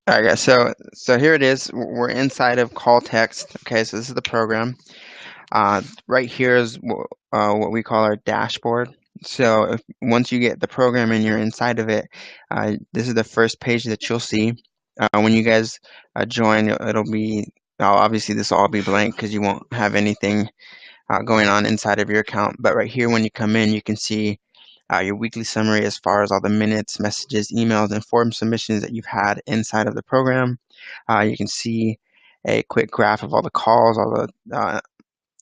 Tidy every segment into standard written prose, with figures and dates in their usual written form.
All right, guys. So here it is. We're inside of call text. Okay, so this is the program. Right here is what we call our dashboard. So once you get the program and you're inside of it, this is the first page that you'll see. When you guys join, it'll be obviously this will all be blank because you won't have anything going on inside of your account. But right here, when you come in, you can see your weekly summary as far as all the minutes, messages, emails, and form submissions that you've had inside of the program. You can see a quick graph of all the calls, all the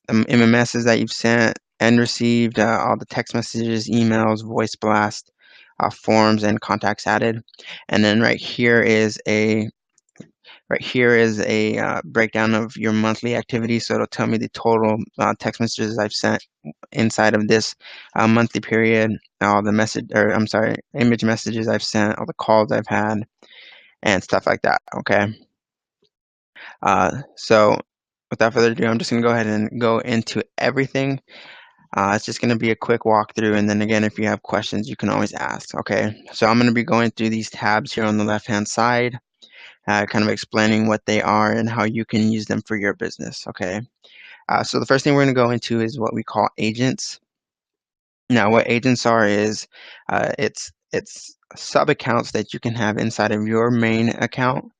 MMSs that you've sent and received, all the text messages, emails, voice blast, forms, and contacts added. And then right here is a breakdown of your monthly activity. So it'll tell me the total text messages I've sent inside of this monthly period, all the image messages I've sent, all the calls I've had, and stuff like that. Okay. So without further ado, I'm just gonna go ahead and go into everything. It's just gonna be a quick walkthrough, and then again, if you have questions, you can always ask. Okay. So I'm gonna be going through these tabs here on the left-hand side. Kind of explaining what they are and how you can use them for your business. Okay. So the first thing we're going to go into is what we call agents. Now, what agents are is it's sub accounts that you can have inside of your main account,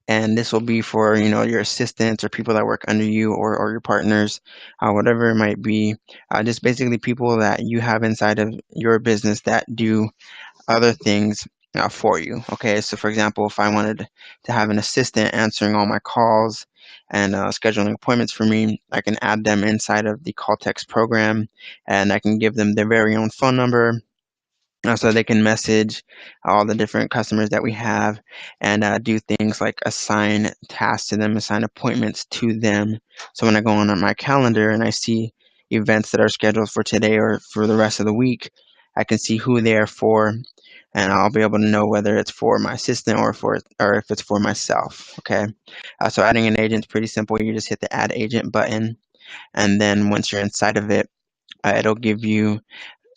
and this will be for your assistants or people that work under you or your partners, whatever it might be. Just basically people that you have inside of your business that do other things for you. Okay, so for example, if I wanted to have an assistant answering all my calls and scheduling appointments for me, I can add them inside of the call text program, and I can give them their very own phone number. So they can message all the different customers that we have and do things like assign tasks to them, assign appointments to them. So when I go on my calendar and I see events that are scheduled for today or for the rest of the week, I can see who they are for, and I'll be able to know whether it's for my assistant or if it's for myself. Okay. So adding an agent is pretty simple. You just hit the add agent button, and then once you're inside of it, it'll give you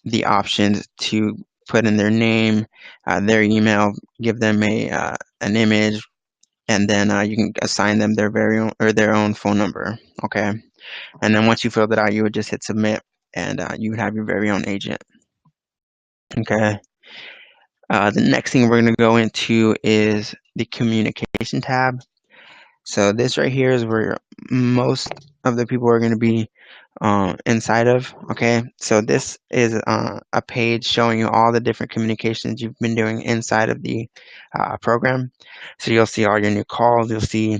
the options to put in their name, their email, give them an image, and then you can assign them their very own or their own phone number. Okay. And then once you filled it out, you would just hit submit, and you would have your very own agent. Okay. The next thing we're going to go into is the communication tab. So this right here is where most of the people are going to be inside of. Okay, so this is a page showing you all the different communications you've been doing inside of the program. So you'll see all your new calls, you'll see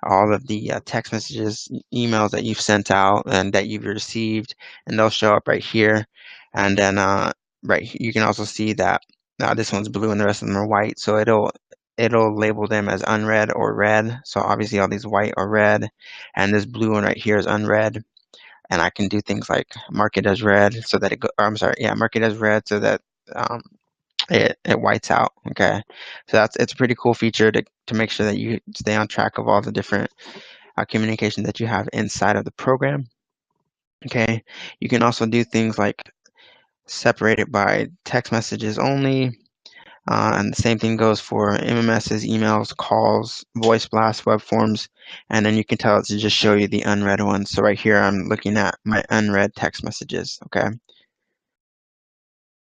all of the text messages, emails that you've sent out and that you've received, and they'll show up right here. And then you can also see that this one's blue and the rest of them are white, so it'll label them as unread or read. So obviously all these white are read, and this blue one right here is unread. And I can do things like mark it as read so that mark it as read so that um, it whites out. Okay, so it's a pretty cool feature to make sure that you stay on track of all the different communication that you have inside of the program. Okay, you can also do things like separate it by text messages only. And the same thing goes for MMSs, emails, calls, voice blasts, web forms, and then you can tell it to just show you the unread ones. So right here, I'm looking at my unread text messages, okay?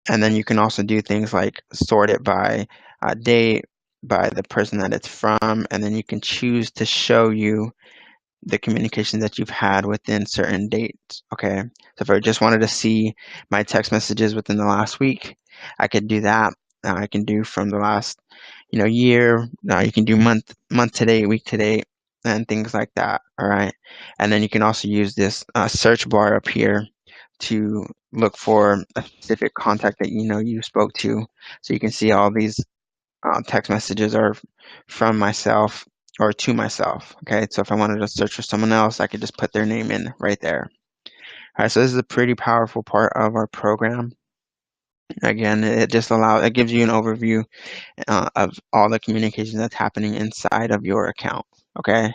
And then you can also do things like sort it by date, by the person that it's from, and then you can choose to show you the communication that you've had within certain dates, okay? So if I just wanted to see my text messages within the last week, I could do that. I can do from the last, year. You can do month to date, week to date, and things like that, all right? And then you can also use this search bar up here to look for a specific contact that you spoke to. So you can see all these text messages are from myself or to myself. Okay, so if I wanted to search for someone else, I could just put their name in right there. All right, so this is a pretty powerful part of our program. Again, it gives you an overview of all the communication that's happening inside of your account. Okay,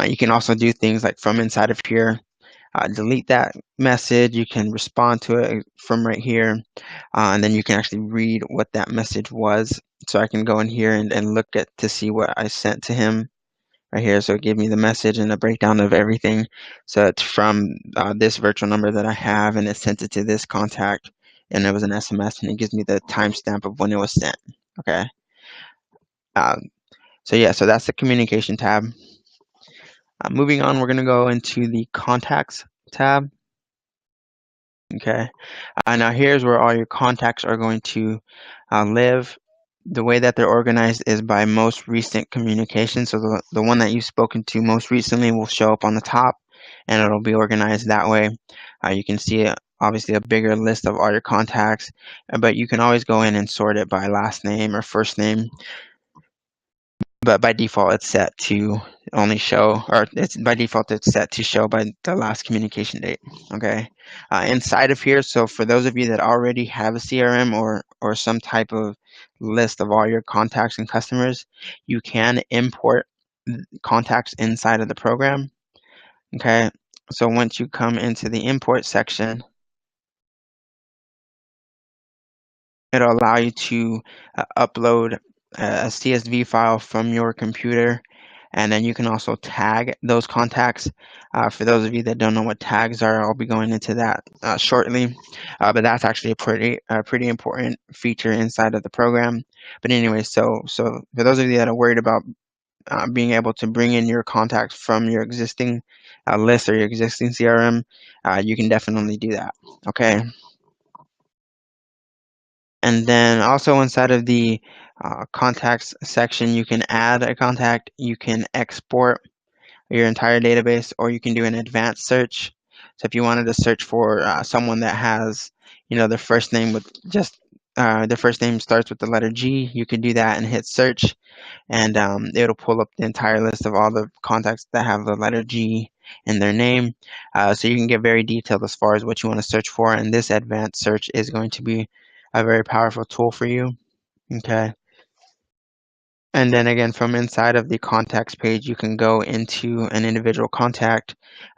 you can also do things like from inside of here. Delete that message. You can respond to it from right here, and then you can actually read what that message was So I can go in here and look at to see what I sent to him right here. So it gave me the message and a breakdown of everything. So it's from this virtual number that I have, and it sent it to this contact, and it was an SMS, and it gives me the timestamp of when it was sent. Okay. So yeah, so that's the communication tab. Moving on, we're going to go into the contacts tab. Okay. Now here's where all your contacts are going to live. The way that they're organized is by most recent communication. So the one that you've spoken to most recently will show up on the top, and it'll be organized that way. You can see obviously a bigger list of all your contacts, but you can always go in and sort it by last name or first name. But by default, it's set to only show, or it's by default, it's set to show by the last communication date. Okay. Inside of here, so for those of you that already have a CRM or some type of list of all your contacts and customers, you can import contacts inside of the program. Okay. So once you come into the import section, it'll allow you to upload a CSV file from your computer, and then you can also tag those contacts. For those of you that don't know what tags are, I'll be going into that shortly, but that's actually a pretty important feature inside of the program. But anyway, so for those of you that are worried about being able to bring in your contacts from your existing list or your existing CRM, you can definitely do that. Okay. And then also inside of the contacts section, you can add a contact, you can export your entire database, or you can do an advanced search. So if you wanted to search for someone that has, their first name with just their first name starts with the letter G, you can do that and hit search, and it'll pull up the entire list of all the contacts that have the letter G in their name. So you can get very detailed as far as what you want to search for, and this advanced search is going to be a very powerful tool for you. Okay. And then again, from inside of the contacts page, you can go into an individual contact.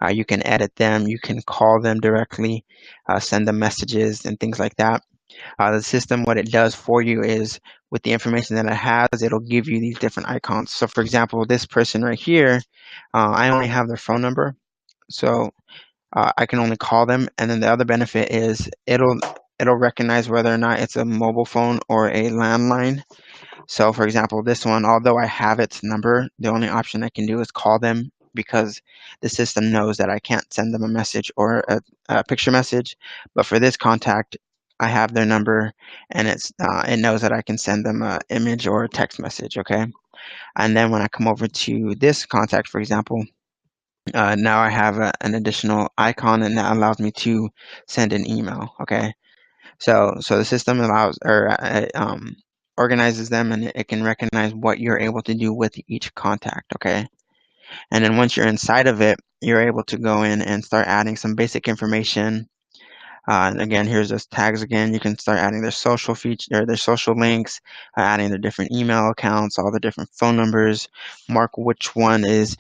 You can edit them. You can call them directly, send them messages and things like that. The system, what it does for you is with the information that it has, it'll give you these different icons. So for example, this person right here, I only have their phone number. So I can only call them. And then the other benefit is it'll recognize whether or not it's a mobile phone or a landline. So for example, this one, although I have its number, the only option I can do is call them because the system knows that I can't send them a message or a picture message. But for this contact, I have their number, and it knows that I can send them an image or a text message. Okay. And then when I come over to this contact, for example, now I have an additional icon, and that allows me to send an email. Okay. So the system allows or organizes them, and it can recognize what you're able to do with each contact. Okay. And then once you're inside of it, you're able to go in and start adding some basic information. And again, here's those tags again. You can start adding their social feature or their social links, adding their different email accounts, all the different phone numbers, mark which one is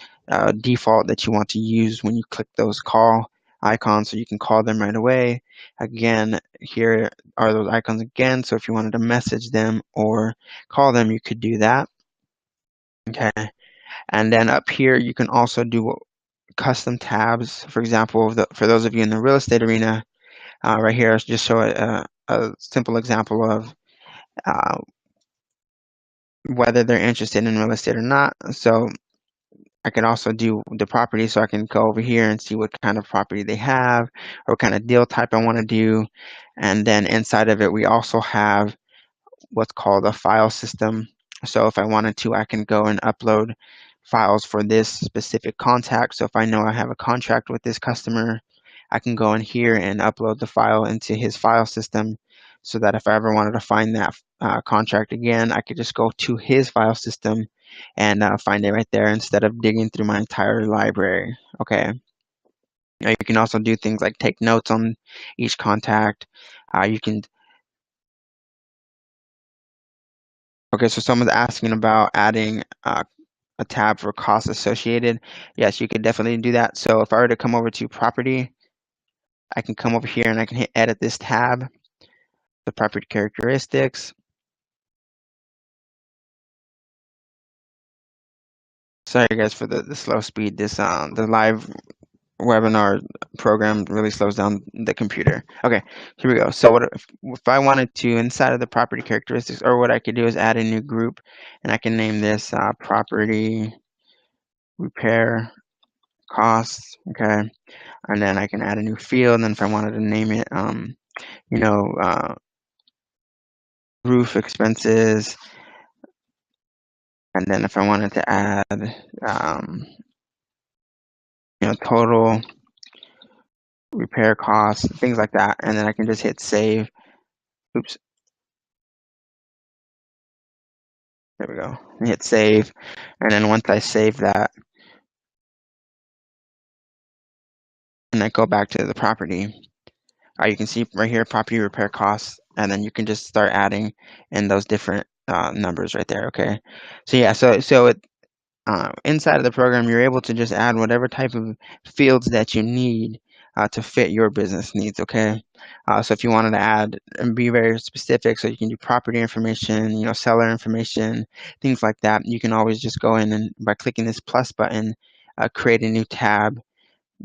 default that you want to use when you click those call icons so you can call them right away. Again, here are those icons again. So if you wanted to message them or call them, you could do that. Okay. And then up here, you can also do custom tabs. For example, for those of you in the real estate arena, right here, I'll just show a simple example of whether they're interested in real estate or not. So I can also do the property, so I can go over here and see what kind of property they have or what kind of deal type I want to do. And then inside of it, we also have what's called a file system. So if I wanted to, I can go and upload files for this specific contact. So if I know I have a contract with this customer, I can go in here and upload the file into his file system so that if I ever wanted to find that contract again, I could just go to his file system and find it right there instead of digging through my entire library. Okay. Now, you can also do things like take notes on each contact. You can Okay, so someone's asking about adding a tab for costs associated. Yes, you could definitely do that. So if I were to come over to property, I can come over here and I can hit edit this tab, the property characteristics. Sorry guys for the slow speed. This the live webinar program really slows down the computer. Okay, here we go. So what if I wanted to, inside of the property characteristics, or what I could do is add a new group, and I can name this property repair costs. Okay, and then I can add a new field, and then if I wanted to name it you know, roof expenses, and then if I wanted to add total repair costs, things like that, and then I can just hit save. Oops, there we go. Hit save, and then once I save that, and I go back to the property, you can see right here property repair costs, and then you can just start adding in those different numbers right there. Okay, so yeah, so it inside of the program, you're able to just add whatever type of fields that you need to fit your business needs, okay? So if you wanted to add and be very specific, so you can do property information, seller information, things like that, you can always just go in and by clicking this plus button, create a new tab,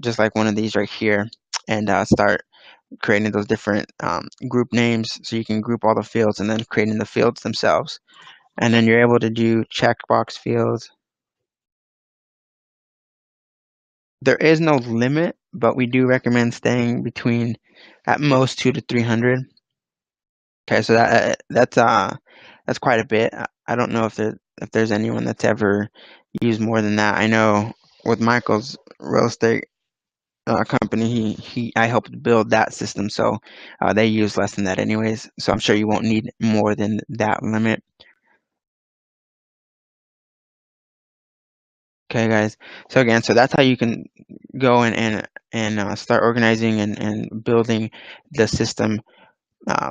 just like one of these right here, and start creating those different group names so you can group all the fields and then creating the fields themselves. And then you're able to do checkbox fields. There is no limit, but we do recommend staying between at most 200 to 300. Okay, so that's quite a bit. I don't know if there's anyone that's ever used more than that. I know with Michael's real estate company, I helped build that system, so they use less than that anyways. So I'm sure you won't need more than that limit. Okay, guys. So again, so that's how you can go and start organizing and building the system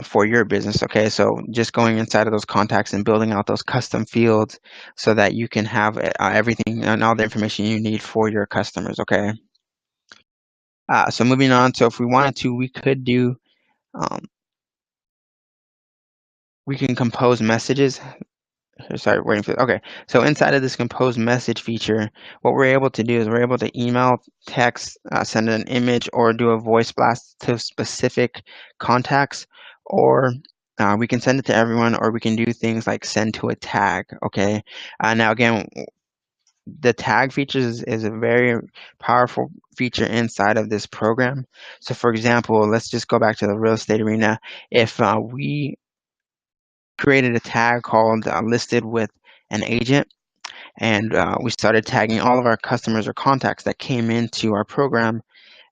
for your business. Okay, so just going inside of those contacts and building out those custom fields so that you can have everything and all the information you need for your customers. Okay. So moving on. So if we wanted to, we could do. We can compose messages. Sorry, waiting for. Okay, so inside of this compose message feature, what we're able to do is we're able to email, text, send an image, or do a voice blast to specific contacts, or we can send it to everyone, or we can do things like send to a tag. Okay, now again, the tag features is a very powerful feature inside of this program. So for example, let's just go back to the real estate arena. If we created a tag called listed with an agent, and we started tagging all of our customers or contacts that came into our program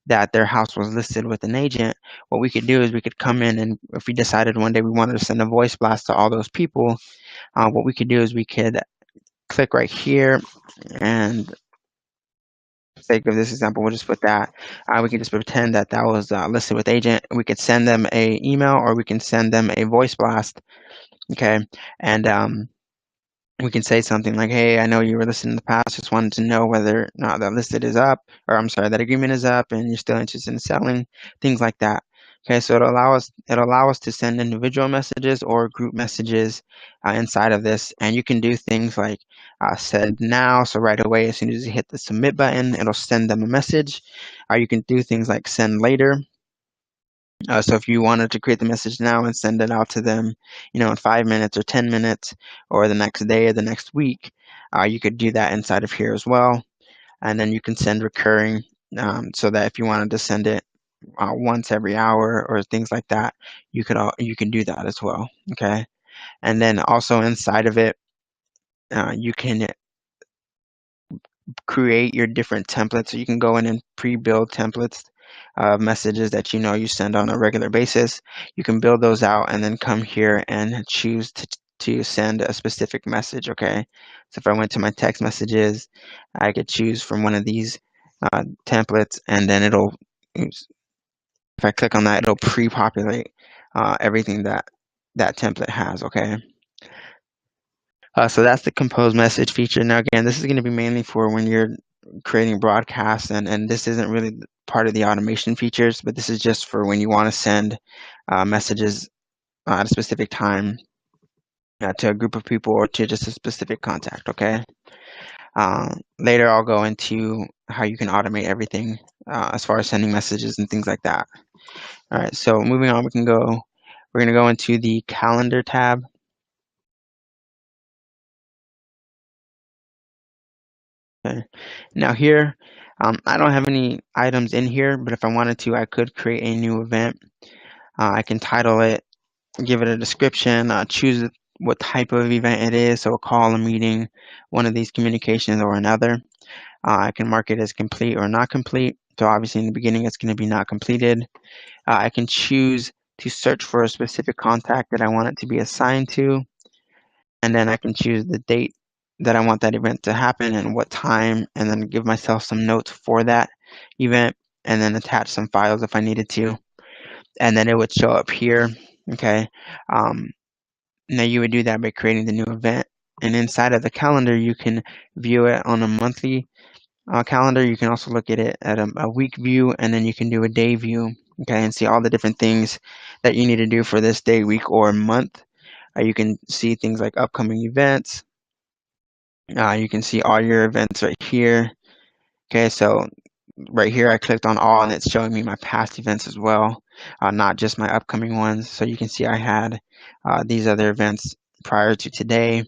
that their house was listed with an agent. What we could do is we could come in, and if we decided one day we wanted to send a voice blast to all those people, what we could do is we could click right here, and for the sake of this example, we'll just put that. We can just pretend that that was listed with agent. We could send them a email, or we can send them a voice blast. Okay, and we can say something like, hey, I know you were listed in the past, just wanted to know whether or not that listed is up, or I'm sorry, that agreement is up and you're still interested in selling, things like that. Okay, so it'll allow us to send individual messages or group messages inside of this, and you can do things like send now, so right away as soon as you hit the submit button, it'll send them a message. You can do things like send later. So if you wanted to create the message now and send it out to them, in 5 minutes or 10 minutes or the next day or the next week, you could do that inside of here as well. And then you can send recurring, so that if you wanted to send it once every hour or things like that, you can do that as well. Okay. And then also inside of it, you can create your different templates. So you can go in and pre-build templates of messages that you send on a regular basis. You can build those out and then come here and choose to send a specific message. Okay, so if I went to my text messages, I could choose from one of these templates, and then if I click on that, it'll pre-populate everything that template has. Okay. So that's the compose message feature. Now, again, this is going to be mainly for when you're creating broadcasts, and this isn't really part of the automation features, but this is just for when you want to send messages at a specific time to a group of people or to just a specific contact. Okay. Later, I'll go into how you can automate everything as far as sending messages and things like that. All right, so moving on, we're going to go into the calendar tab. Okay. Now here, I don't have any items in here, but if I wanted to, I could create a new event. I can title it, give it a description, choose what type of event it is, so a call, a meeting, one of these communications, or another. I can mark it as complete or not complete. So obviously in the beginning, it's going to be not completed. I can choose to search for a specific contact that I want it to be assigned to, and then I can choose the date that I want that event to happen and what time, and then give myself some notes for that event, and then attach some files if I needed to, and then it would show up here. Okay. Now you would do that by creating the new event, and inside of the calendar, you can view it on a monthly calendar. You can also look at it at a week view, and then you can do a day view, okay, and see all the different things that you need to do for this day, week, or month. You can see things like upcoming events. You can see all your events right here. Okay, so right here I clicked on all, and it's showing me my past events as well, not just my upcoming ones. So you can see I had these other events prior to today.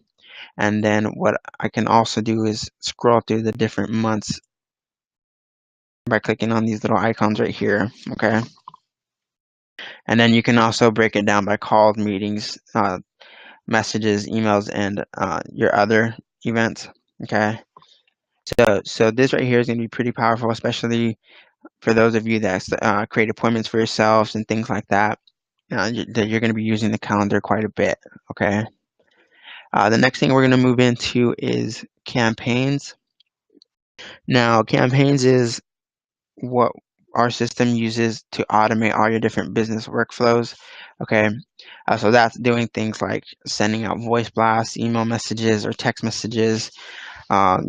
And then what I can also do is scroll through the different months by clicking on these little icons right here, okay? And then you can also break it down by calls, meetings, messages, emails, and your other events, okay? So this right here is going to be pretty powerful, especially for those of you that create appointments for yourselves and things like that. That you're going to be using the calendar quite a bit, okay? The next thing we're going to move into is campaigns. Now, campaigns is what our system uses to automate all your different business workflows. Okay, so that's doing things like sending out voice blasts, email messages, or text messages,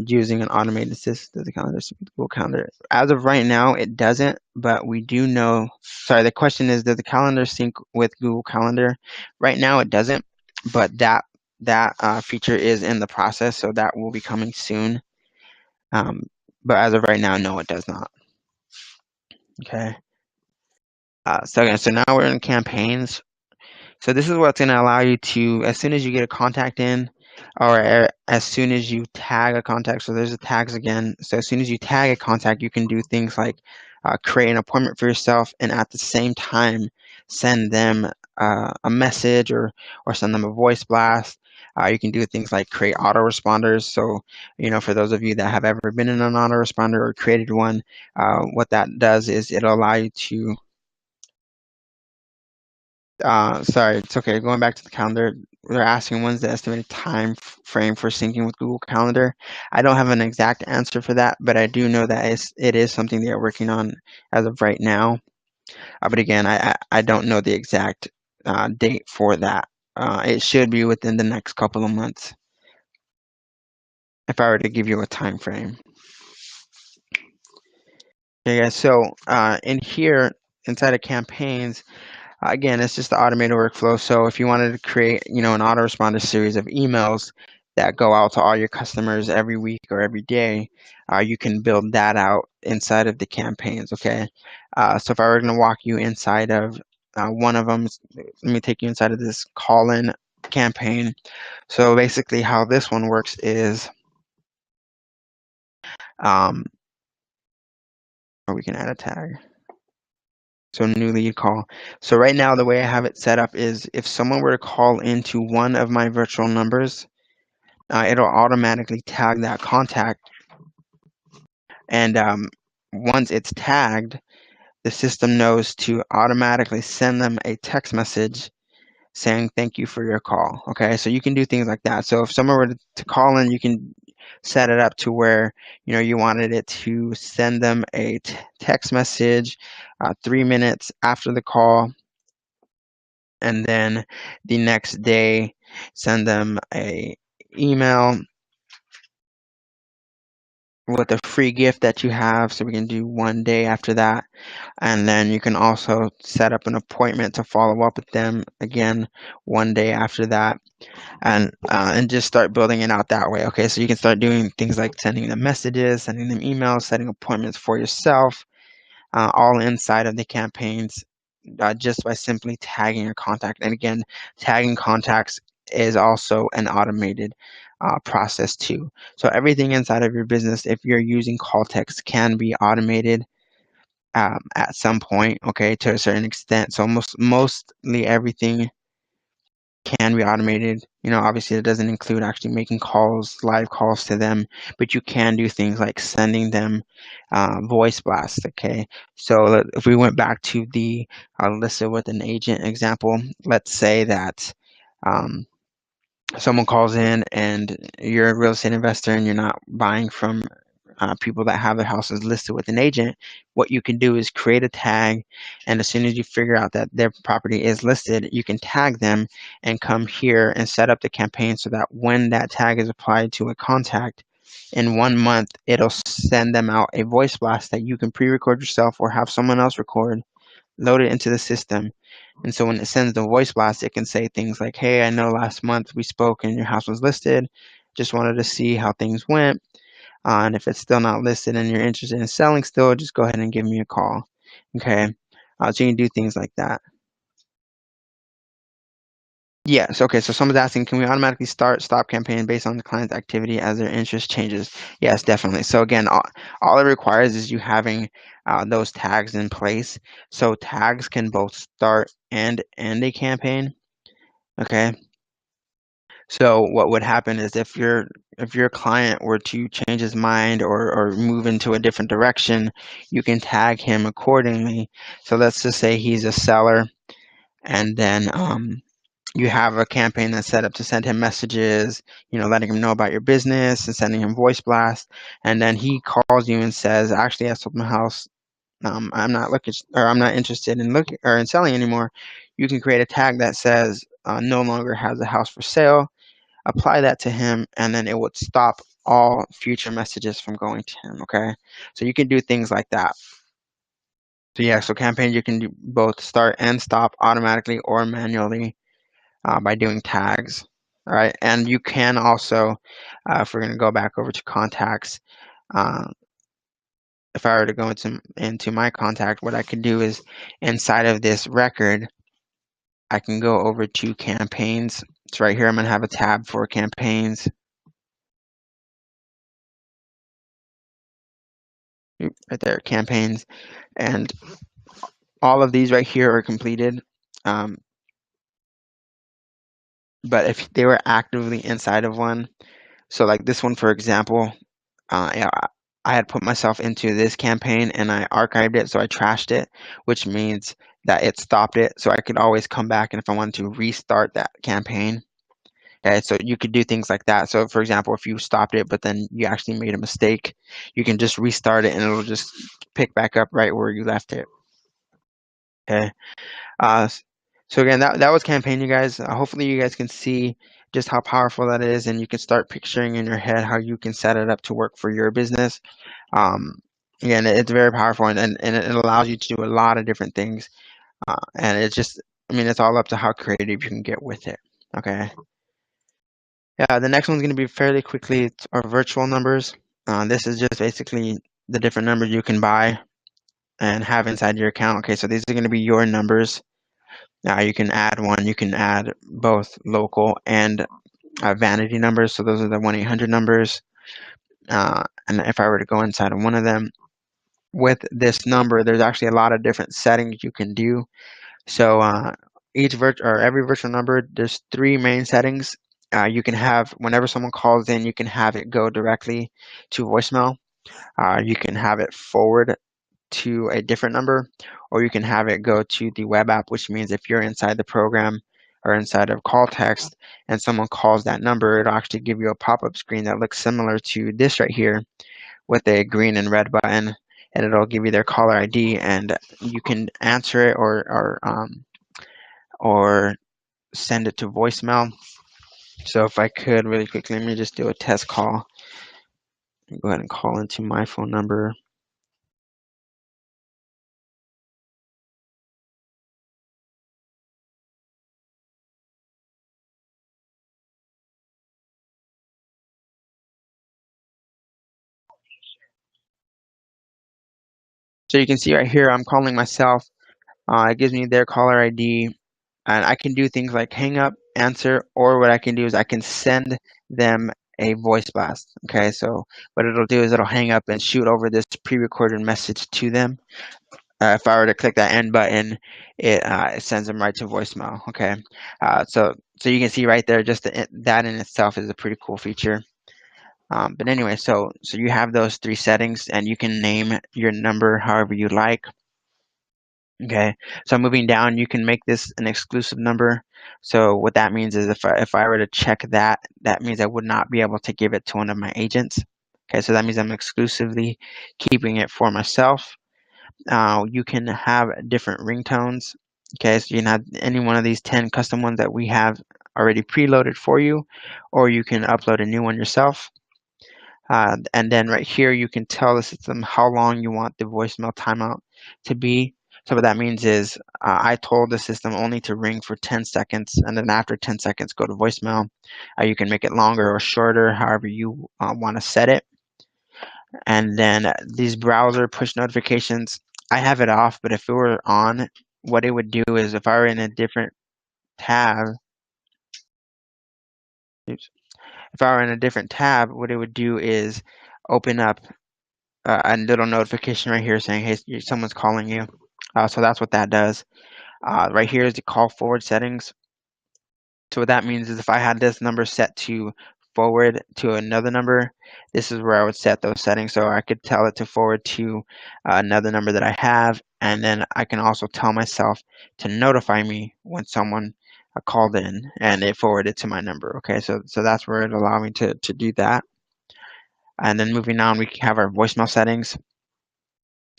using an automated system. The calendar, Google Calendar. As of right now, it doesn't, but we do know. Sorry, the question is, does the calendar sync with Google Calendar? Right now, it doesn't, but that feature is in the process, so that will be coming soon. But as of right now, no, it does not. Okay. So now we're in campaigns. So this is what's going to allow you to, as soon as you get a contact in, or as soon as you tag a contact, so there's the tags again. So as soon as you tag a contact, you can do things like create an appointment for yourself, and at the same time send them a message or send them a voice blast. You can do things like create autoresponders. So, for those of you that have ever been in an autoresponder or created one, what that does is it'll allow you to sorry, it's okay. Going back to the calendar, they're asking when's the estimated time frame for syncing with Google Calendar. I don't have an exact answer for that, but I do know that it is something they are working on as of right now. But again, I don't know the exact date for that. It should be within the next couple of months, if I were to give you a time frame. Okay, guys. So in here, inside of campaigns, again, it's just the automated workflow. So if you wanted to create, an autoresponder series of emails that go out to all your customers every week or every day, you can build that out inside of the campaigns, okay? So if I were going to walk you inside of one of them, let me take you inside of this call-in campaign. So basically how this one works is, or we can add a tag. So new lead call. So right now, the way I have it set up is if someone were to call into one of my virtual numbers, it'll automatically tag that contact. And once it's tagged, the system knows to automatically send them a text message saying thank you for your call. Okay, so you can do things like that. So if someone were to call in, you can set it up to where you wanted it to send them a text message 3 minutes after the call, and then the next day send them a email with a free gift that you have. So we can do 1 day after that. And then you can also set up an appointment to follow up with them again 1 day after that. And just start building it out that way. Okay, so you can start doing things like sending them messages, sending them emails, setting appointments for yourself, all inside of the campaigns, just by simply tagging your contact. And again, tagging contacts is also an automated process too. So everything inside of your business, if you're using call text, can be automated at some point, okay, to a certain extent. So mostly everything can be automated. You know, obviously it doesn't include actually making calls, live calls to them, but you can do things like sending them voice blasts. Okay, so if we went back to the listen with an agent example, let's say that um, someone calls in and you're a real estate investor and you're not buying from people that have their houses listed with an agent. What you can do is create a tag, and as soon as you figure out that their property is listed, you can tag them and come here and set up the campaign so that when that tag is applied to a contact in 1 month, it'll send them out a voice blast that you can pre-record yourself or have someone else record, load it into the system. And so when it sends the voice blast, it can say things like, hey, I know last month we spoke and your house was listed. Just wanted to see how things went. And if it's still not listed and you're interested in selling still, just go ahead and give me a call. Okay. So you can do things like that. Yes. Okay. So someone's asking, can we automatically stop campaign based on the client's activity as their interest changes? Yes, definitely. So again, all it requires is you having those tags in place. So tags can both start and end a campaign. Okay. So what would happen is if your client were to change his mind or move into a different direction, you can tag him accordingly. So let's just say he's a seller, and then you have a campaign that's set up to send him messages, letting him know about your business and sending him voice blasts. And then he calls you and says, actually, I sold my house. I'm not looking, or I'm not interested in looking or in selling anymore. You can create a tag that says no longer has a house for sale, apply that to him, and then it would stop all future messages from going to him. Okay, so you can do things like that. So yeah, so campaigns you can do both start and stop automatically or manually by doing tags. All right, and you can also, if we're going to go back over to contacts, uh, if I were to go into my contact, what I could do is inside of this record, I can go over to campaigns. So right here, I'm going to have a tab for campaigns. Right there, campaigns, and all of these right here are completed. But if they were actively inside of one, so like this one, for example, yeah, I had put myself into this campaign and I archived it, so I trashed it, which means that it stopped it. So I could always come back, and if I wanted to restart that campaign, okay, so you could do things like that. So for example, if you stopped it, but then you actually made a mistake, you can just restart it and it'll just pick back up right where you left it. Okay. Uh, so again, that was campaign, you guys. Hopefully you guys can see just how powerful that is, and you can start picturing in your head how you can set it up to work for your business. Um, Again, it's very powerful, and it allows you to do a lot of different things. And it's just, I mean, it's all up to how creative you can get with it. Okay. Yeah, the next one's going to be fairly quickly. It's our virtual numbers. This is just basically the different numbers you can buy and have inside your account. Okay, so these are going to be your numbers. Now you can add one. You can add both local and vanity numbers. So those are the 1-800 numbers. And if I were to go inside of one of them with this number, there's actually a lot of different settings you can do. So every virtual number, there's 3 main settings. You can have whenever someone calls in, you can have it go directly to voicemail. You can have it forward to a different number, or you can have it go to the web app, which means if you're inside the program or inside of call text and someone calls that number, it'll actually give you a pop-up screen that looks similar to this right here with a green and red button, and it'll give you their caller ID, and you can answer it or send it to voicemail. So if I could really quickly, let me just do a test call. Go ahead and call into my phone number. So you can see right here, I'm calling myself. It gives me their caller ID, and I can do things like hang up, answer, or what I can do is I can send them a voice blast. Okay, so what it'll do is it'll hang up and shoot over this pre-recorded message to them. If I were to click that end button, it sends them right to voicemail. Okay, so you can see right there, just that in itself is a pretty cool feature. But anyway, so you have those three settings, and you can name your number however you like. Okay, so moving down, you can make this an exclusive number. So what that means is if I were to check that, that means I would not be able to give it to one of my agents. Okay, so that means I'm exclusively keeping it for myself. You can have different ringtones. Okay, so you can have any one of these 10 custom ones that we have already preloaded for you, or you can upload a new one yourself. And then right here, you can tell the system how long you want the voicemail timeout to be. So what that means is I told the system only to ring for 10 seconds, and then after 10 seconds, go to voicemail. You can make it longer or shorter, however you want to set it. And then these browser push notifications, I have it off, but if it were on, what it would do is if I were in a different tab, oops, if I were in a different tab, what it would do is open up a little notification right here saying, hey, someone's calling you. So that's what that does. Right here is the call forward settings. So what that means is if I had this number set to forward to another number, this is where I would set those settings. So I could tell it to forward to another number that I have, and then I can also tell myself to notify me when someone called in and it forwarded to my number. Okay, so that's where it allowed me to do that. And then moving on, we have our voicemail settings.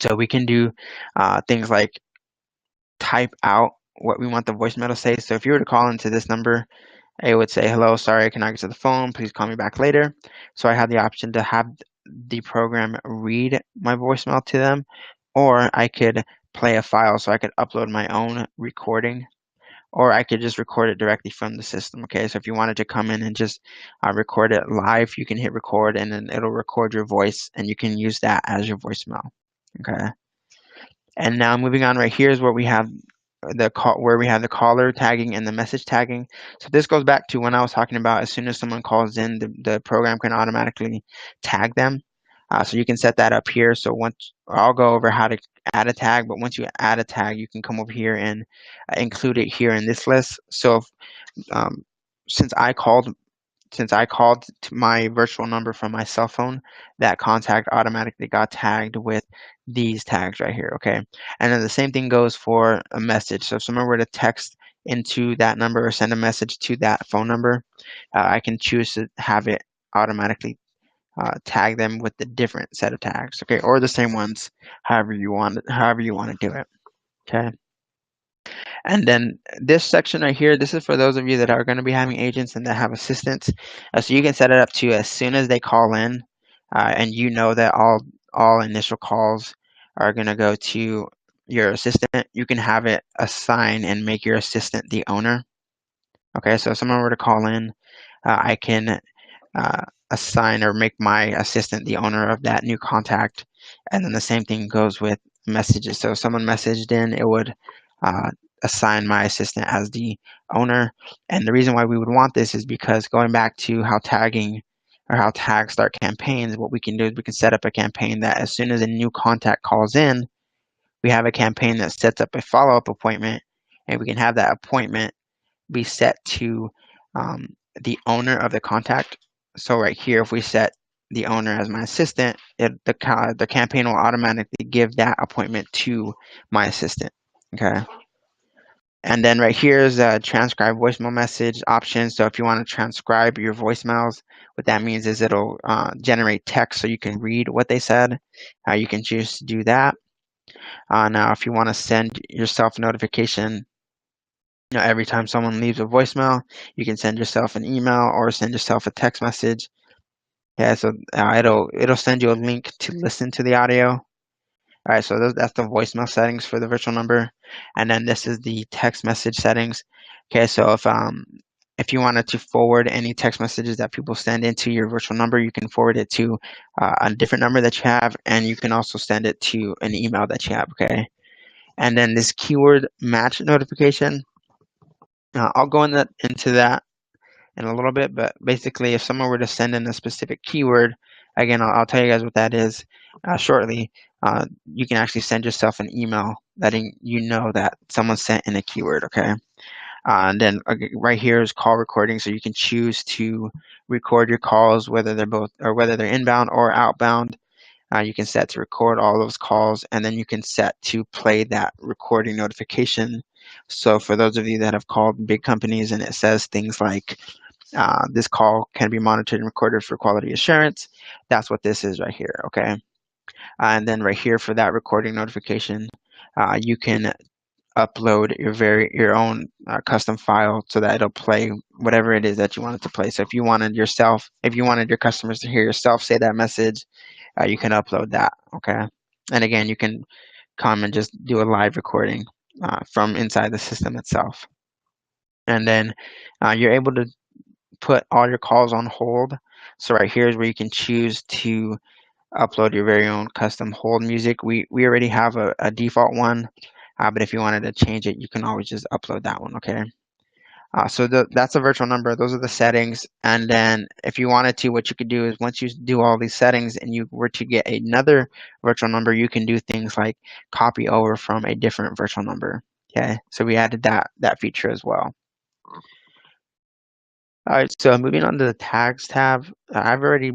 So we can do things like type out what we want the voicemail to say. So if you were to call into this number, it would say, hello, sorry, I cannot get to the phone. Please call me back later. So I had the option to have the program read my voicemail to them, or I could play a file. So I could upload my own recording, or I could just record it directly from the system. Okay, so if you wanted to come in and just record it live, you can hit record and then it'll record your voice and you can use that as your voicemail. Okay. And now moving on, right here is where we have the caller tagging and the message tagging. So this goes back to when I was talking about as soon as someone calls in, the program can automatically tag them. So you can set that up here. So once I'll go over how to add a tag, but once you add a tag, you can come over here and include it here in this list. So um, since I called to my virtual number from my cell phone, that contact automatically got tagged with these tags right here, okay? And then the same thing goes for a message. So if someone were to text into that number or send a message to that phone number, I can choose to have it automatically tag them with the different set of tags, okay? Or the same ones, however you want to do it, okay? And then this section right here, this is for those of you that are going to be having agents and that have assistants. So you can set it up to as soon as they call in, and you know that all initial calls are going to go to your assistant. You can have it assign and make your assistant the owner. Okay, so if someone were to call in, I can assign or make my assistant the owner of that new contact. And then the same thing goes with messages. So if someone messaged in, it would assign my assistant as the owner. And the reason why we would want this is because going back to how tagging or how tags start campaigns, what we can do is we can set up a campaign that as soon as a new contact calls in, we have a campaign that sets up a follow-up appointment, and we can have that appointment be set to the owner of the contact. So right here, if we set the owner as my assistant, the campaign will automatically give that appointment to my assistant. Okay. And then right here is a transcribe voicemail message option. So if you want to transcribe your voicemails, what that means is it'll generate text so you can read what they said. You can choose to do that. Now, if you want to send yourself a notification, every time someone leaves a voicemail, you can send yourself an email or send yourself a text message. Yeah, so it'll send you a link to listen to the audio. All right, so that's the voicemail settings for the virtual number, and then this is the text message settings. Okay, so if you wanted to forward any text messages that people send into your virtual number, you can forward it to a different number that you have, and you can also send it to an email that you have. Okay, and then this keyword match notification, I'll go into that in a little bit, but basically if someone were to send in a specific keyword, again, I'll tell you guys what that is shortly. You can actually send yourself an email letting you know that someone sent in a keyword, okay? And then right here is call recording, so you can choose to record your calls, whether they're inbound or outbound. You can set to record all those calls, and then you can set to play that recording notification. So for those of you that have called big companies and it says things like, this call can be monitored and recorded for quality assurance, that's what this is right here, okay? And then right here for that recording notification, you can upload your own custom file so that it'll play whatever it is that you want it to play. So if you wanted your customers to hear yourself say that message, you can upload that, okay? And again, you can come and just do a live recording from inside the system itself. And then you're able to put all your calls on hold. So right here is where you can choose to upload your very own custom hold music. We already have a default one, but if you wanted to change it, you can always just upload that one, okay? So that's a virtual number. Those are the settings. And then if you wanted to, what you could do is once you do all these settings and you were to get another virtual number, you can do things like copy over from a different virtual number. Okay, so we added that feature as well. All right, so moving on to the tags tab, I've already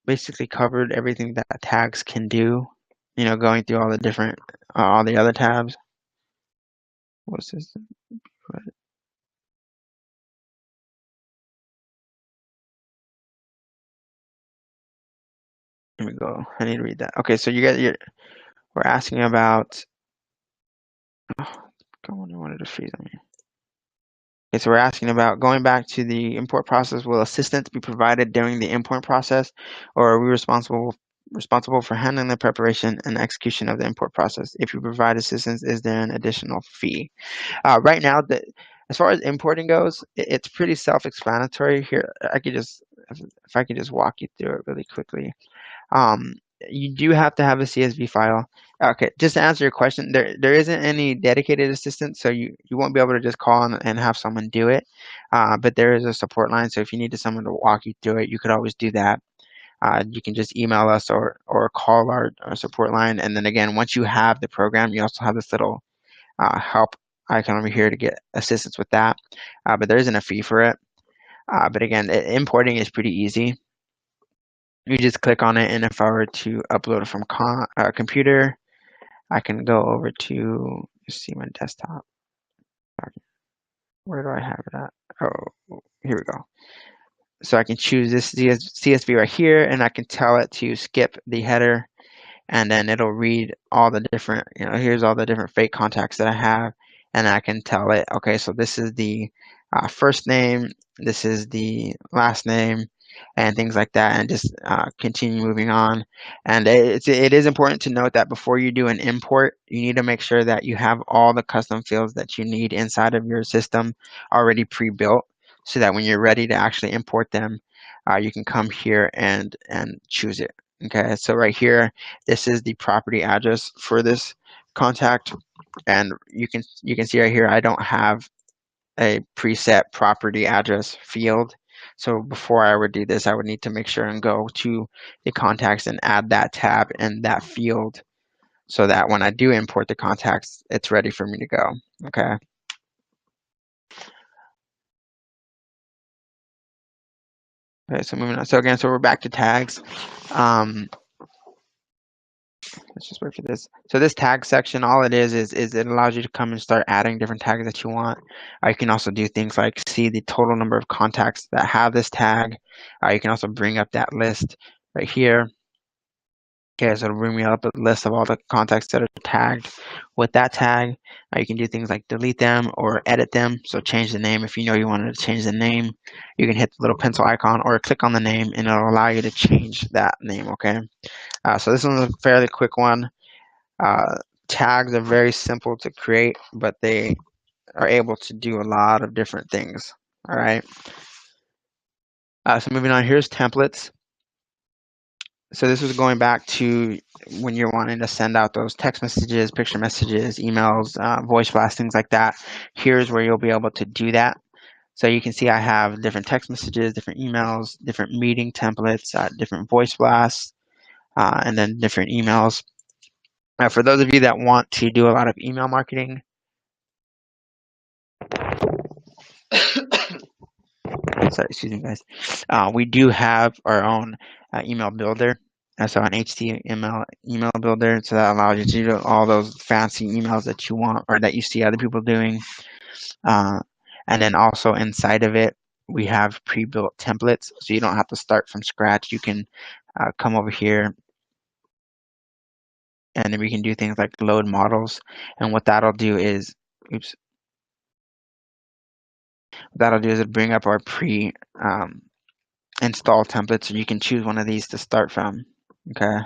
basically covered everything that tags can do, going through all the other tabs. What's this? Here we go. I need to read that. Okay, so we're asking about, oh, come on, I wanted to freeze on me. Okay, so we're asking about going back to the import process. Will assistance be provided during the import process, or are we responsible for handling the preparation and execution of the import process? If you provide assistance, is there an additional fee? Right now, as far as importing goes, it's pretty self-explanatory here. If I could just walk you through it really quickly. You do have to have a CSV file. Okay, just to answer your question, there isn't any dedicated assistance, so you won't be able to just call and have someone do it. But there is a support line, so if you needed someone to walk you through it, you could always do that. You can just email us or call our support line, and then again, once you have the program, you also have this little help icon over here to get assistance with that. But there isn't a fee for it. But again, importing is pretty easy. You just click on it, and if I were to upload it from computer, I can go over to see my desktop. Where do I have it at? Oh, here we go. So I can choose this CSV right here, and I can tell it to skip the header, and then it'll read all the different, here's all the different fake contacts that I have, and I can tell it, okay, so this is the first name, this is the last name, and things like that, and just continue moving on. And it is important to note that before you do an import, you need to make sure that you have all the custom fields that you need inside of your system already pre-built, so that when you're ready to actually import them, you can come here and choose it. Okay, so right here, this is the property address for this contact, and you can see right here I don't have a preset property address field. So before I would do this, I would need to make sure and go to the contacts and add that tab and that field so that when I do import the contacts, it's ready for me to go. Okay. Okay, so moving on. So again, so we're back to tags. Let's just wait for this. So this tag section, all it is it allows you to come and start adding different tags that you want. You can also do things like see the total number of contacts that have this tag. You can also bring up that list right here. Okay, so it'll bring me up a list of all the contacts that are tagged with that tag. You can do things like delete them or edit them. So change the name if you know you wanted to change the name. You can hit the little pencil icon or click on the name and it'll allow you to change that name, okay? So this one's a fairly quick one. Tags are very simple to create, but they are able to do a lot of different things, all right? So moving on, here's templates. So this was going back to when you're wanting to send out those text messages, picture messages, emails, voice blasts, things like that. Here's where you'll be able to do that. So you can see I have different text messages, different emails, different meeting templates, different voice blasts, and then different emails. For those of you that want to do a lot of email marketing, sorry, excuse me, guys. We do have our own email builder. So an HTML email builder, so that allows you to do all those fancy emails that you want or that you see other people doing. And then also inside of it, we have pre-built templates, so you don't have to start from scratch. You can come over here, and then we can do things like load models. And what that'll do is, that'll do is it bring up our install templates, so you can choose one of these to start from. Okay.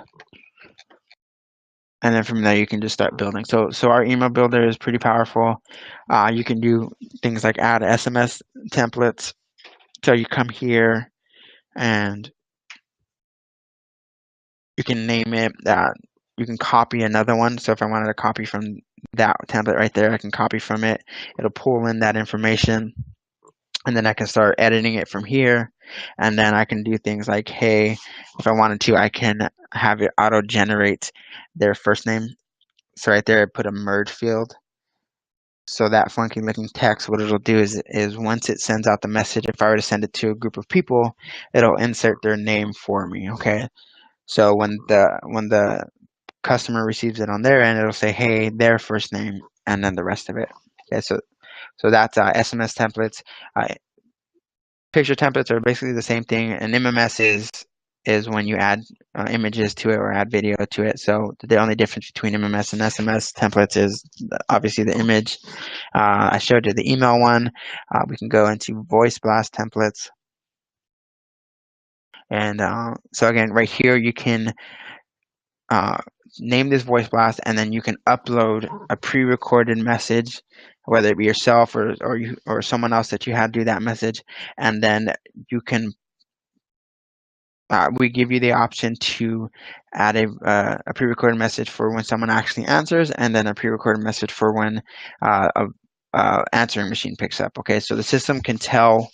And then from there you can just start building. So our email builder is pretty powerful. You can do things like add SMS templates. So you come here and you can name it. You can copy another one. So if I wanted to copy from that template right there, I can copy from it. It'll pull in that information, and then I can start editing it from here. And then I can do things like, hey, if I wanted to, I can have it auto generate their first name. So right there, I put a merge field. So that funky looking text, what it'll do is once it sends out the message, if I were to send it to a group of people, it'll insert their name for me. Okay. So when the customer receives it on their end, it'll say, hey, their first name, and then the rest of it. Okay. So that's SMS templates. Picture templates are basically the same thing. And MMS is when you add images to it or add video to it. So the only difference between MMS and SMS templates is obviously the image. I showed you the email one. We can go into voice blast templates. And so again, right here, you can name this voice blast, and then you can upload a pre-recorded message, whether it be yourself or someone else that you had do that message, and then you can we give you the option to add a pre-recorded message for when someone actually answers, and then a pre-recorded message for when a answering machine picks up. Okay, so the system can tell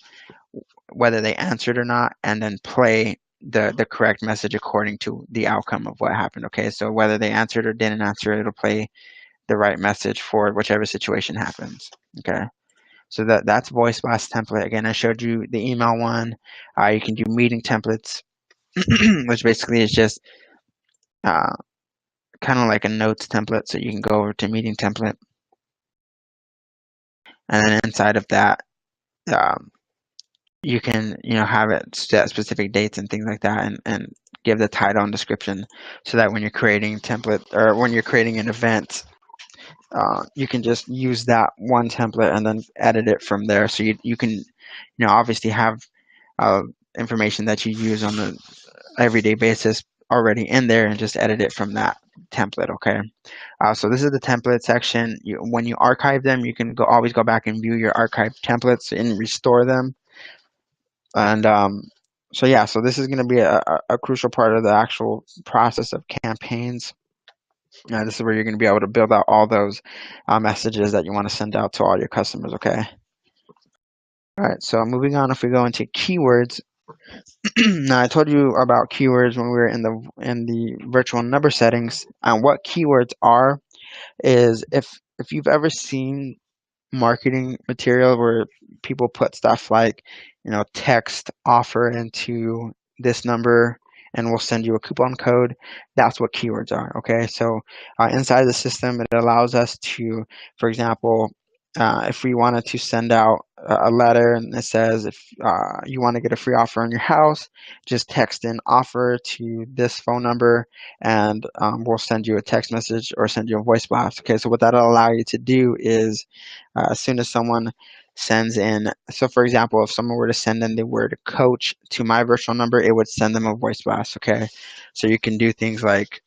whether they answered or not, and then play the correct message according to the outcome of what happened. Okay, so whether they answered or didn't answer, it'll play the right message for whichever situation happens. Okay. So that's voice blast template. Again, I showed you the email one. You can do meeting templates, which basically is just kind of like a notes template. So you can go over to meeting template, and then inside of that, you can have it set specific dates and things like that, and give the title and description, so that when you're creating template or when you're creating an event, you can just use that one template and then edit it from there. So you can obviously have information that you use on the everyday basis already in there, and just edit it from that template. Okay. So this is the template section. When you archive them, you can always go back and view your archived templates and restore them. And so yeah, so this is going to be a crucial part of the actual process of campaigns. This is where you're going to be able to build out all those messages that you want to send out to all your customers. Okay. All right. So moving on, if we go into keywords, now I told you about keywords when we were in the virtual number settings. And what keywords are is if you've ever seen marketing material where people put stuff like, text offer into this number and we'll send you a coupon code. That's what keywords are. Okay. So inside the system, it allows us to, for example, if we wanted to send out a letter and it says if you want to get a free offer on your house, just text in offer to this phone number and we'll send you a text message or send you a voice blast. Okay, so what that'll allow you to do is as soon as someone sends in, so for example, if someone were to send in the word coach to my virtual number, it would send them a voice blast. Okay, so you can do things like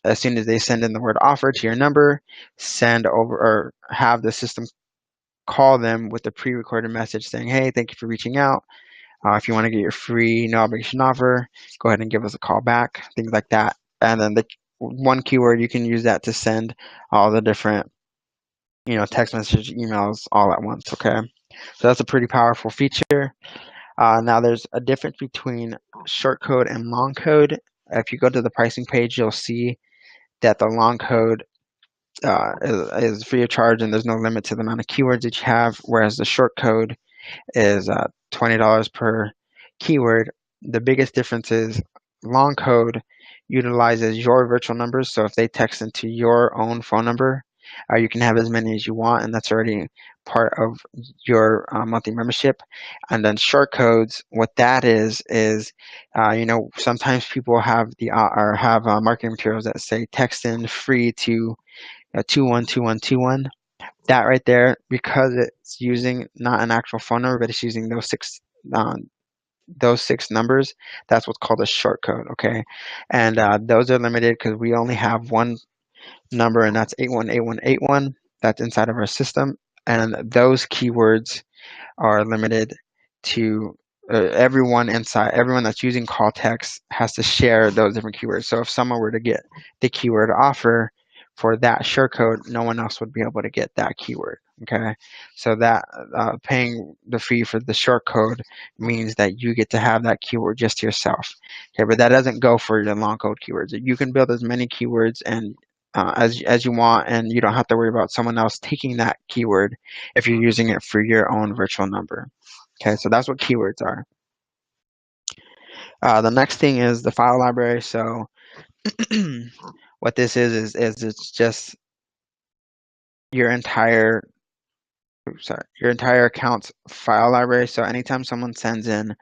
as soon as they send in the word offer to your number, send over or have the system call them with a pre-recorded message saying, hey, thank you for reaching out. If you want to get your free no obligation offer, go ahead and give us a call back, things like that. And then the one keyword, you can use that to send all the different, text message, emails all at once, okay? So that's a pretty powerful feature. Now there's a difference between short code and long code. If you go to the pricing page, you'll see that the long code is free of charge and there's no limit to the amount of keywords that you have, whereas the short code is $20 per keyword. The biggest difference is long code utilizes your virtual numbers. So if they text into your own phone number, you can have as many as you want, and that's already part of your monthly membership. And then short codes, what that is sometimes people have or have marketing materials that say text in free to 212121. That right there, because it's using not an actual phone number, but it's using those six numbers, that's what's called a short code, okay? And those are limited because we only have one number, and that's 818181. That's inside of our system. And those keywords are limited to everyone that's using call text has to share those different keywords. So if someone were to get the keyword offer for that short code, no one else would be able to get that keyword. Okay, so that paying the fee for the short code means that you get to have that keyword just to yourself. Okay, but that doesn't go for the long code keywords. You can build as many keywords and as you want, and you don't have to worry about someone else taking that keyword if you're using it for your own virtual number. Okay, so that's what keywords are. The next thing is the file library. So what this is it's just your entire account's file library. So anytime someone sends in,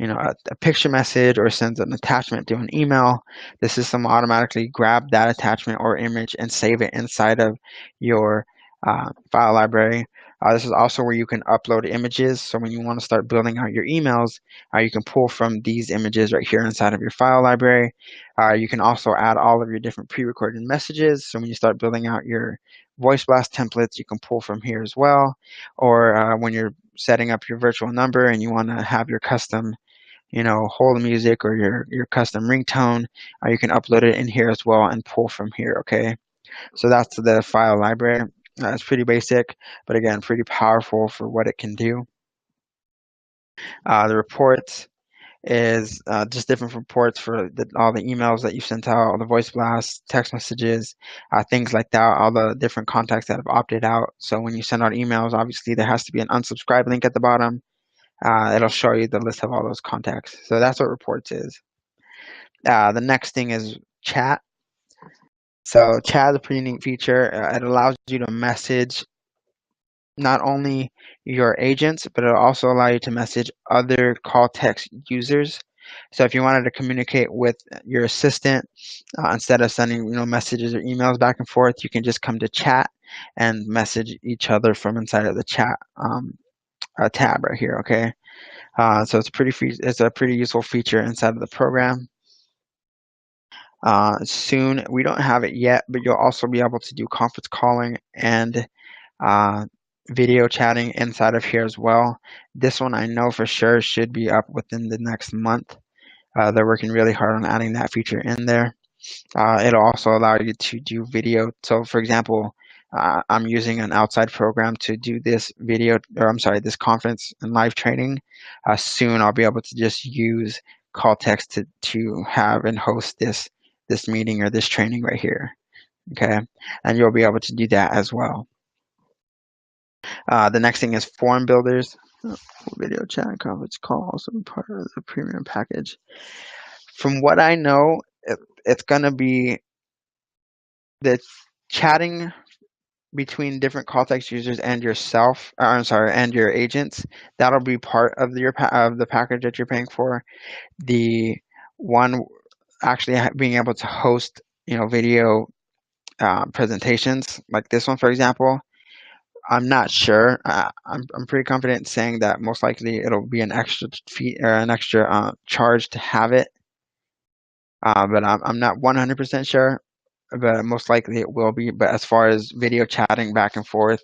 a picture message or sends an attachment to an email, the system will automatically grab that attachment or image and save it inside of your file library. This is also where you can upload images. So when you want to start building out your emails, you can pull from these images right here inside of your file library. You can also add all of your different pre-recorded messages. So when you start building out your voice blast templates, you can pull from here as well. Or when you're setting up your virtual number and you want to have your custom, hold music or your custom ringtone, you can upload it in here as well and pull from here. Okay, so that's the file library. It's pretty basic, but again, pretty powerful for what it can do. The reports is just different reports for all the emails that you sent out, all the voice blasts, text messages, things like that, all the different contacts that have opted out. So when you send out emails, obviously there has to be an unsubscribe link at the bottom. It'll show you the list of all those contacts. So that's what reports is. The next thing is chat. So chat is a pretty neat feature. It allows you to message not only your agents, but it'll also allow you to message other call text users. So if you wanted to communicate with your assistant, instead of sending messages or emails back and forth, you can just come to chat and message each other from inside of the chat tab right here. Okay, so it's a pretty useful feature inside of the program. Soon, we don't have it yet, but you'll also be able to do conference calling and video chatting inside of here as well. This one I know for sure should be up within the next month. They're working really hard on adding that feature in there. It'll also allow you to do video. So for example, I'm using an outside program to do this this conference and live training. Soon I'll be able to just use call text to have and host this meeting or this training right here. Okay, and you'll be able to do that as well. The next thing is form builders. Video chat and conference call also part of the premium package. From what I know, it's going to be the chatting between different call text users and yourself, I'm sorry, and your agents. That'll be part of the package that you're paying for. The one actually being able to host, video presentations like this one, for example. I'm not sure. I'm pretty confident in saying that most likely it'll be an extra fee or an extra charge to have it, but I'm not 100% sure. But most likely it will be. But as far as video chatting back and forth,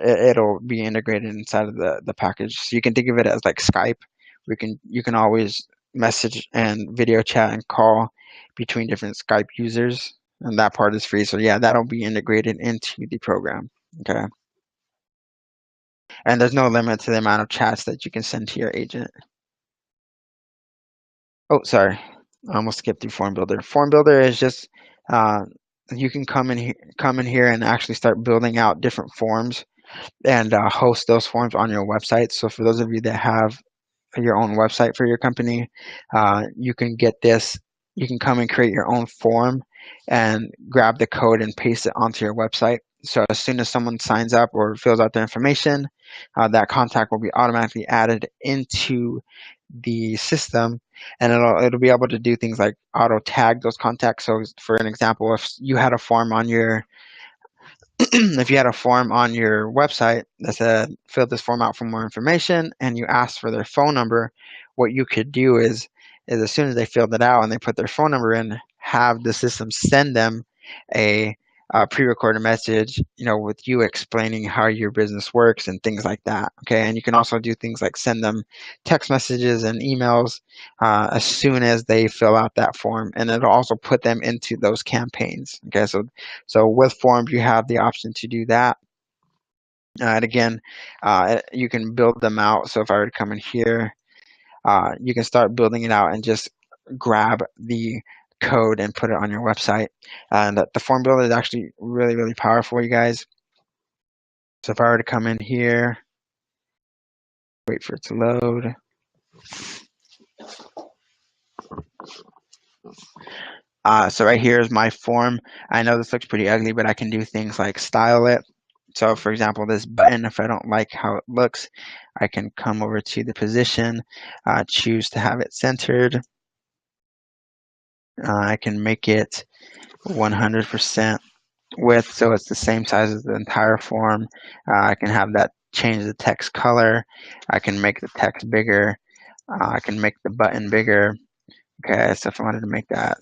it'll be integrated inside of the package. So you can think of it as like Skype. You can always message and video chat and call between different Skype users, and that part is free. So yeah, that'll be integrated into the program. Okay. And there's no limit to the amount of chats that you can send to your agent. Oh, sorry. I almost skipped through Form Builder. Form Builder is just you can come in here and actually start building out different forms and host those forms on your website. So for those of you that have your own website for your company, you can get this. You can come and create your own form and grab the code and paste it onto your website. So as soon as someone signs up or fills out their information, that contact will be automatically added into the system, and it'll be able to do things like auto tag those contacts. So for an example, if you had a form on your if you had a form on your website that said fill this form out for more information and you asked for their phone number, what you could do is as soon as they filled it out and they put their phone number in, have the system send them a pre-recorded message, with you explaining how your business works and things like that. Okay, and you can also do things like send them text messages and emails as soon as they fill out that form, and it'll also put them into those campaigns. Okay, so with forms, you have the option to do that. And again, you can build them out. So if I were to come in here, you can start building it out and just grab the code and put it on your website. And the form builder is actually really, really powerful, you guys. So if I were to come in here, wait for it to load. So right here is my form. I know this looks pretty ugly, but I can do things like style it. So for example, this button, if I don't like how it looks, I can come over to the position, choose to have it centered. I can make it 100% width, so it's the same size as the entire form. I can have that change the text color. I can make the text bigger. I can make the button bigger. Okay, so if I wanted to make that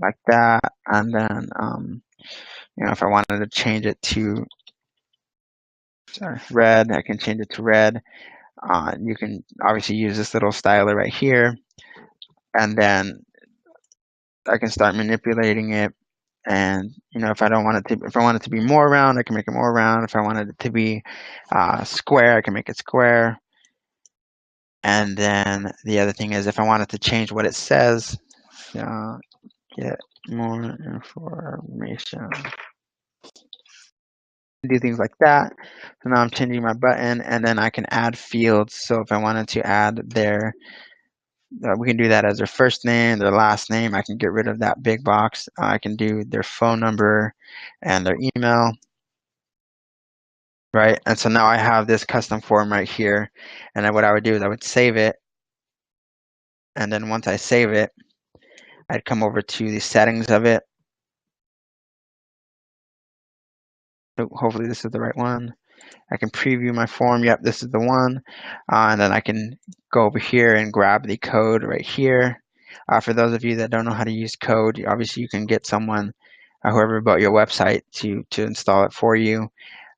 like that, and then if I wanted to change it to red, I can change it to red. You can obviously use this little styler right here, and then I can start manipulating it. And if I want it to be more round, I can make it more round. If I wanted it to be square, I can make it square. And then the other thing is, if I wanted to change what it says, get more information. Do things like that. So now I'm changing my button, and then I can add fields. So if I wanted to add their we can do that as their first name, their last name. I can get rid of that big box. I can do their phone number and their email. Right, and so now I have this custom form right here, and then what I would do is I would save it, and then once I save it, I'd come over to the settings of it. So hopefully this is the right one. I can preview my form. Yep, this is the one. And then I can go over here and grab the code right here. For those of you that don't know how to use code, obviously you can get someone, whoever built your website, to install it for you.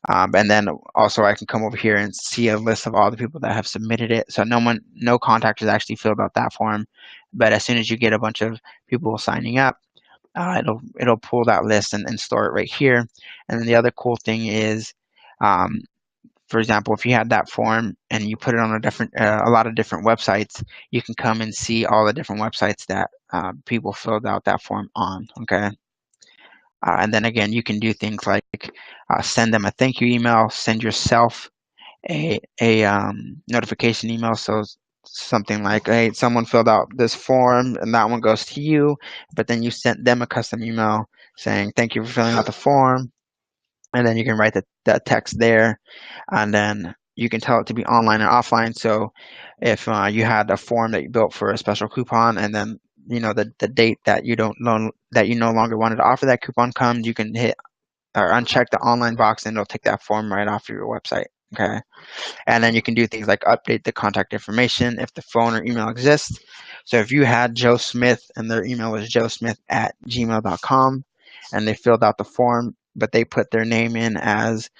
And then also I can come over here and see a list of all the people that have submitted it. So no contactors actually filled out that form. But as soon as you get a bunch of people signing up, it'll pull that list and store it right here. And then the other cool thing is, for example, if you had that form and you put it on a lot of different websites, you can come and see all the different websites that people filled out that form on. Okay. And then again, you can do things like send them a thank you email, send yourself a notification email. So something like, hey, someone filled out this form and that one goes to you, but then you sent them a custom email saying thank you for filling out the form, and then you can write the text there, and then you can tell it to be online and offline. So if you had a form that you built for a special coupon, and then the date that you don't know that you no longer wanted to offer that coupon comes, you can hit or uncheck the online box, and it'll take that form right off of your website. Okay. And then you can do things like update the contact information if the phone or email exists. So if you had Joe Smith and their email was joesmith@gmail.com, and they filled out the form, but they put their name in as,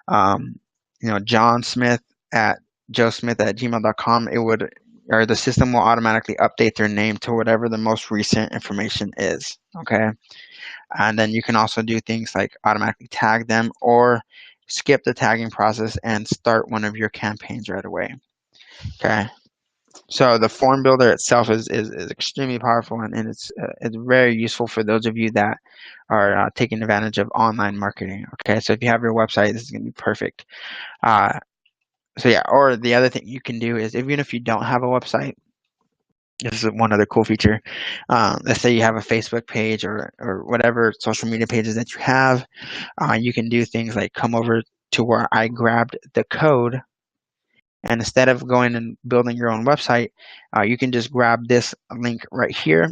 John Smith at joesmith@gmail.com, the system will automatically update their name to whatever the most recent information is. Okay. And then you can also do things like automatically tag them or skip the tagging process and start one of your campaigns right away. Okay. So the form builder itself is extremely powerful, and it's very useful for those of you that are taking advantage of online marketing. Okay. So if you have your website, this is going to be perfect. So yeah, or the other thing you can do is, even if you don't have a website, this is one other cool feature. Let's say you have a Facebook page or whatever social media pages that you have. You can do things like come over to where I grabbed the code, and instead of going and building your own website, you can just grab this link right here.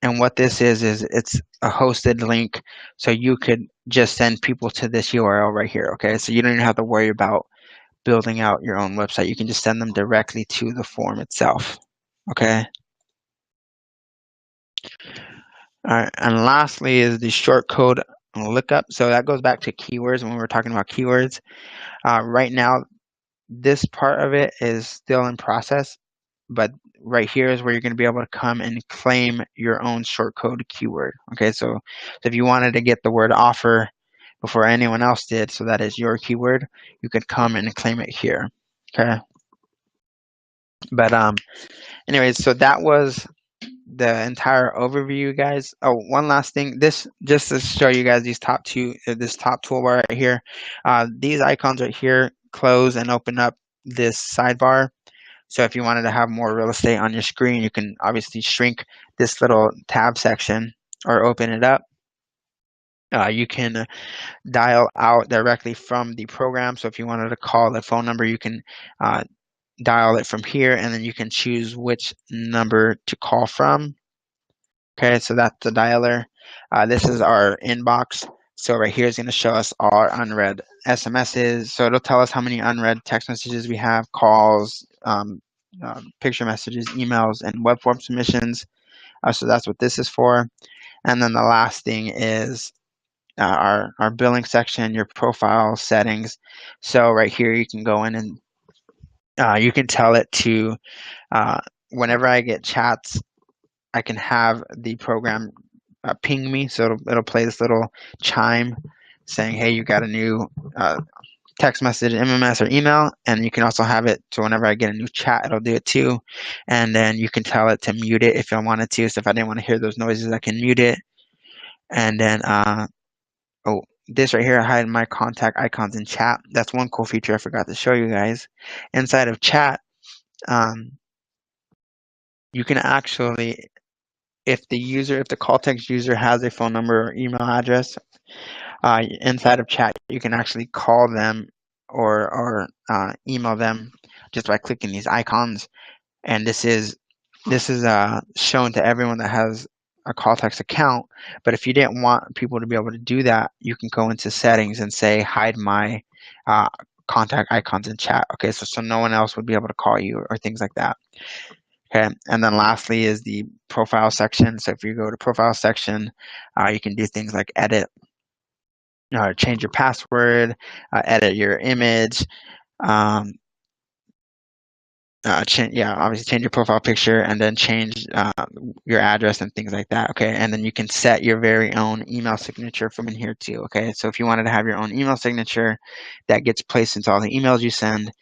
And what this is it's a hosted link, so you could just send people to this URL right here. Okay, so you don't even have to worry about building out your own website. You can just send them directly to the form itself. Okay. All right, and lastly is the short code lookup. So that goes back to keywords when we were talking about keywords. Right now, this part of it is still in process, but right here is where you're going to be able to come and claim your own short code keyword. Okay, so if you wanted to get the word offer before anyone else did, so that is your keyword, you could come and claim it here. Okay, but anyways, so that was the entire overview, guys. Oh, one last thing, this just to show you guys these this top toolbar right here. These icons right here close and open up this sidebar. So if you wanted to have more real estate on your screen, you can obviously shrink this little tab section or open it up. You can dial out directly from the program. So if you wanted to call the phone number, you can dial it from here, and then you can choose which number to call from. Okay, so that's the dialer. This is our inbox. So right here is going to show us all our unread SMSs. So it'll tell us how many unread text messages we have, calls, picture messages, emails, and web form submissions. So that's what this is for. And then the last thing is our billing section, your profile settings. So right here you can go in and you can tell it to, whenever I get chats, I can have the program ping me, so it'll play this little chime saying, hey, you got a new text message, MMS, or email. And you can also have it so whenever I get a new chat, it'll do it too. And then you can tell it to mute it if I wanted to. So if I didn't want to hear those noises, I can mute it. And then this right here, hide my contact icons in chat. That's one cool feature I forgot to show you guys. Inside of chat, you can actually, if the call text user has a phone number or email address, inside of chat, you can actually call them or email them just by clicking these icons. And this is shown to everyone that has a call text account. But if you didn't want people to be able to do that, you can go into settings and say hide my contact icons in chat. Okay, so no one else would be able to call you or things like that. Okay, and then lastly is the profile section. So if you go to profile section, you can do things like edit, change your password, edit your image, obviously change your profile picture, and then change your address and things like that. Okay, and then you can set your very own email signature from in here too. Okay, so if you wanted to have your own email signature that gets placed into all the emails you send,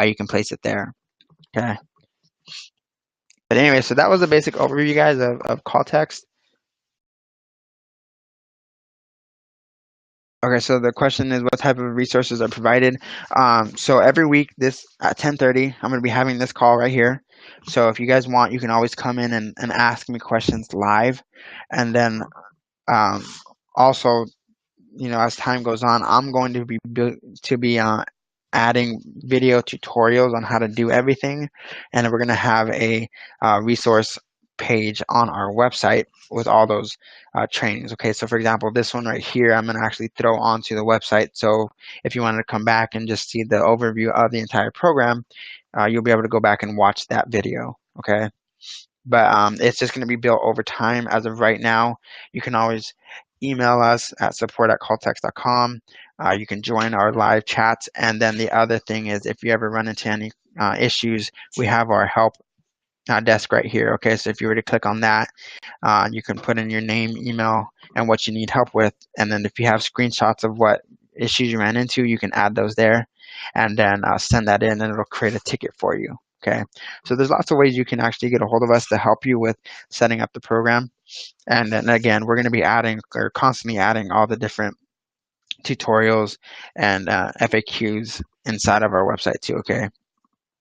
you can place it there. Okay. But anyway, so that was a basic overview, guys, of call text. Okay, so the question is, what type of resources are provided? So every week, this at 10:30, I'm going to be having this call right here. So if you guys want, you can always come in and ask me questions live. And then also, as time goes on, I'm going to be adding video tutorials on how to do everything, and we're going to have a resource page on our website with all those trainings. Okay, so for example, this one right here, I'm going to actually throw onto the website. So if you wanted to come back and just see the overview of the entire program, you'll be able to go back and watch that video. Okay. But it's just going to be built over time. As of right now, you can always email us at support@calltext.com. You can join our live chats. And then the other thing is, if you ever run into any issues, we have our help desk right here. Okay, so if you were to click on that, you can put in your name, email, and what you need help with. And then if you have screenshots of what issues you ran into, you can add those there and then send that in, and it'll create a ticket for you. Okay, so there's lots of ways you can actually get a hold of us to help you with setting up the program. And then again, we're going to be adding or constantly adding all the different tutorials and FAQs inside of our website too. Okay.